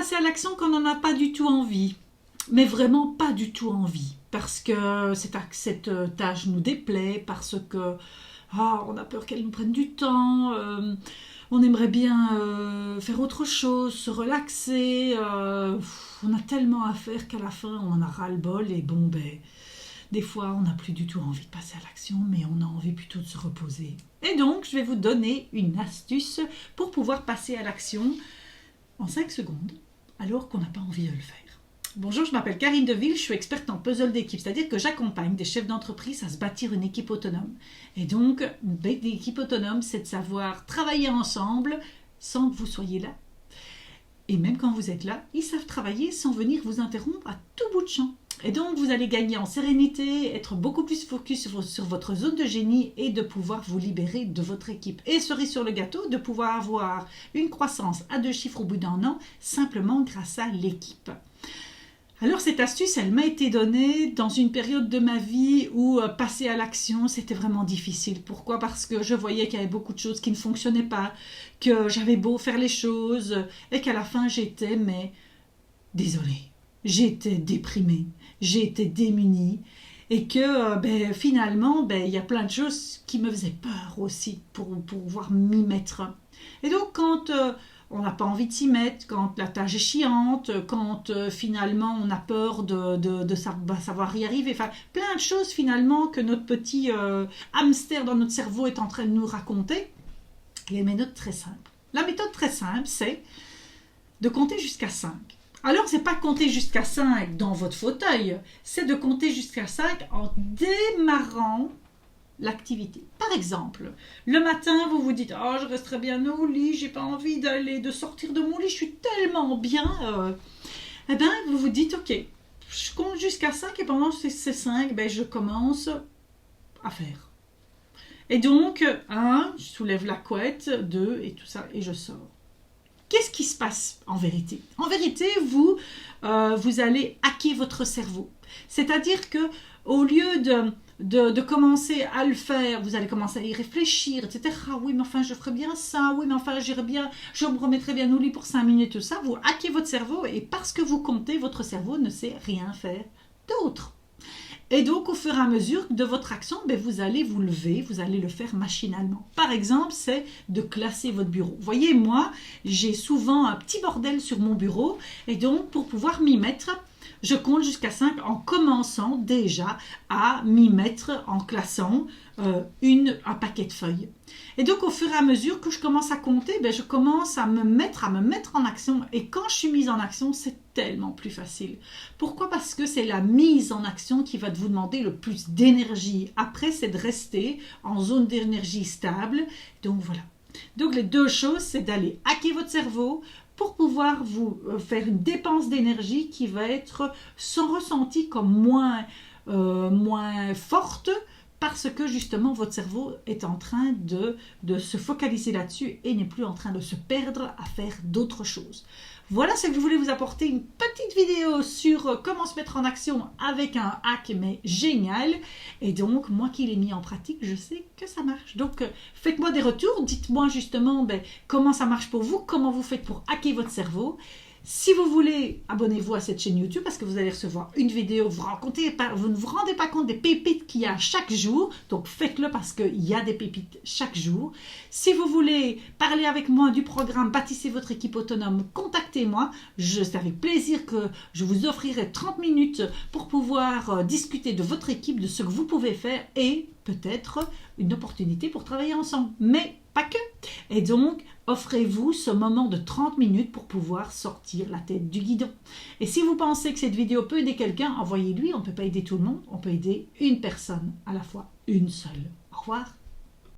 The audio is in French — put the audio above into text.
passer à l'action quand on n'en a pas du tout envie. Mais vraiment pas du tout envie. Parce que cette tâche nous déplaît, parce que on a peur qu'elle nous prenne du temps, on aimerait bien faire autre chose, se relaxer. On a tellement à faire qu'à la fin, on en a ras-le-bol. Et bon, des fois, on n'a plus du tout envie de passer à l'action, mais on a envie plutôt de se reposer. Et donc, je vais vous donner une astuce pour pouvoir passer à l'action en 5 secondes, alors qu'on n'a pas envie de le faire. Bonjour, je m'appelle Karine Deville, je suis experte en puzzle d'équipe, c'est-à-dire que j'accompagne des chefs d'entreprise à se bâtir une équipe autonome. Et donc, une équipe autonome, c'est de savoir travailler ensemble sans que vous soyez là. Et même quand vous êtes là, ils savent travailler sans venir vous interrompre à tout bout de champ. Et donc, vous allez gagner en sérénité, être beaucoup plus focus sur votre zone de génie et de pouvoir vous libérer de votre équipe. Et cerise sur le gâteau, de pouvoir avoir une croissance à 2 chiffres au bout d'1 an, simplement grâce à l'équipe. Alors cette astuce, elle m'a été donnée dans une période de ma vie où passer à l'action, c'était vraiment difficile. Pourquoi? Parce que je voyais qu'il y avait beaucoup de choses qui ne fonctionnaient pas, que j'avais beau faire les choses et qu'à la fin j'étais, désolée, j'étais déprimée, j'étais démunie et que finalement, il y a plein de choses qui me faisaient peur aussi pour pouvoir m'y mettre. Et donc quand on n'a pas envie de s'y mettre, quand la tâche est chiante, quand finalement on a peur de savoir y arriver. Enfin, plein de choses finalement que notre petit hamster dans notre cerveau est en train de nous raconter. Il y a une méthode très simple. La méthode très simple, c'est de compter jusqu'à 5. Alors, c'est pas compter jusqu'à 5 dans votre fauteuil, c'est de compter jusqu'à 5 en démarrant l'activité. Par exemple, le matin, vous vous dites « Oh, je resterai bien au lit, j'ai pas envie de sortir de mon lit, je suis tellement bien. » vous vous dites « Ok, je compte jusqu'à 5 et pendant ces 5, je commence à faire. » Et donc, 1, je soulève la couette, 2, et tout ça, et je sors. Qu'est-ce qui se passe en vérité? En vérité, vous allez hacker votre cerveau. C'est-à-dire que au lieu de commencer à le faire, vous allez commencer à y réfléchir, etc. Ah oui, mais enfin, je ferais bien ça. Oui, mais enfin, je me remettrais bien au lit pour 5 minutes, tout ça. Vous hackez votre cerveau et parce que vous comptez, votre cerveau ne sait rien faire d'autre. Et donc, au fur et à mesure de votre action, vous allez vous lever, vous allez le faire machinalement. Par exemple, c'est de classer votre bureau. Vous voyez, moi, j'ai souvent un petit bordel sur mon bureau. Et donc, pour pouvoir m'y mettre, je compte jusqu'à 5 en commençant déjà à m'y mettre en classant un paquet de feuilles. Et donc, au fur et à mesure que je commence à compter, je commence à me mettre en action. Et quand je suis mise en action, c'est tellement plus facile. Pourquoi? Parce que c'est la mise en action qui va vous demander le plus d'énergie. Après, c'est de rester en zone d'énergie stable. Donc, voilà. Donc, les 2 choses, c'est d'aller hacker votre cerveau pour pouvoir vous faire une dépense d'énergie qui va être ressentie comme moins forte parce que justement votre cerveau est en train de se focaliser là-dessus et n'est plus en train de se perdre à faire d'autres choses. Voilà ce que je voulais vous apporter, une petite vidéo sur comment se mettre en action avec un hack, mais génial. Et donc, moi qui l'ai mis en pratique, je sais que ça marche. Donc, faites-moi des retours, dites-moi justement comment ça marche pour vous, comment vous faites pour hacker votre cerveau. Si vous voulez, abonnez-vous à cette chaîne YouTube parce que vous allez recevoir une vidéo. Vous ne vous rendez pas compte des pépites qu'il y a chaque jour. Donc, faites-le parce qu'il y a des pépites chaque jour. Si vous voulez parler avec moi du programme Bâtissez votre équipe autonome, contactez-moi. C'est avec plaisir que je vous offrirai 30 minutes pour pouvoir discuter de votre équipe, de ce que vous pouvez faire et peut-être une opportunité pour travailler ensemble. Mais pas que. Et donc, offrez-vous ce moment de 30 minutes pour pouvoir sortir la tête du guidon. Et si vous pensez que cette vidéo peut aider quelqu'un, envoyez-lui. On ne peut pas aider tout le monde, on peut aider une personne à la fois, une seule. Au revoir.